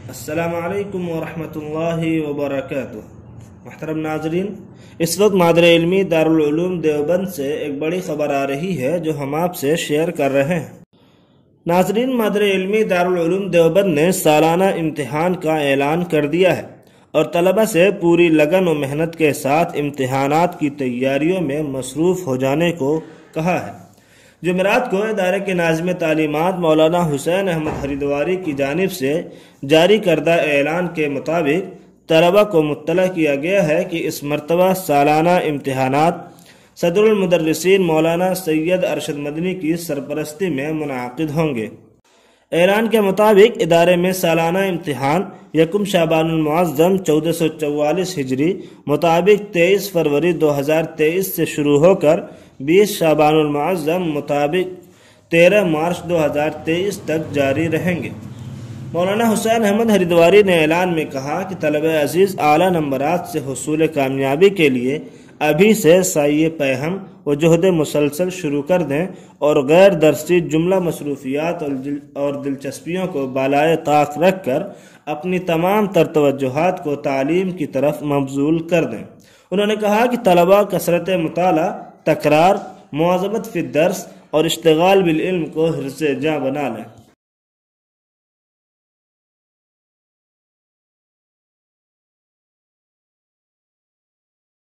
السلام علیکم ورحمۃ اللہ وبرکاتہ۔ محترم ناظرین، اس وقت مادر علمی دارالعلوم دیوبند سے ایک بڑی خبر آ رہی ہے جو ہم آپ سے شیئر کر رہے ہیں۔ ناظرین، مادر علمی دارالعلوم دیوبند نے سالانہ امتحان کا اعلان کر دیا ہے اور طلبہ سے پوری لگن و محنت کے ساتھ امتحانات کی تیاریوں میں مصروف ہو جانے کو کہا ہے۔ جمعرات کو ادارے کے ناظم تعلیمات مولانا حسین احمد ہریدواری کی جانب سے جاری کردہ اعلان کے مطابق طلبہ کو مطلع کیا گیا ہے کہ اس مرتبہ سالانہ امتحانات صدر المدرسین مولانا سید ارشد مدنی کی سرپرستی میں منعقد ہوں گے۔ اعلان کے مطابق ادارے میں سالانہ امتحان یکم شعبان المعظم 1444 ہجری مطابق 23 فروری 2023 سے شروع ہو کر 20 شعبان المعظم مطابق 13 مارچ 2023 تک جاری رہیں گے۔ مولانا حسین احمد ہریدواری نے اعلان میں کہا کہ طلبہ عزیز اعلیٰ نمبرات سے حصول کامیابی کے لیے ابھی سے سعی پیہم و جہد مسلسل شروع کر دیں اور غیر درسی جملہ مصروفیات اور دلچسپیوں کو بالائے طاق رکھ کر اپنی تمام تر توجہات کو تعلیم کی طرف مبذول کر دیں۔ انہوں نے کہا کہ طلبہ کثرت مطالعہ، تکرار، مواظبت فی الدرس اور اشتغال بالعلم کو حرص جاں بنا لیں۔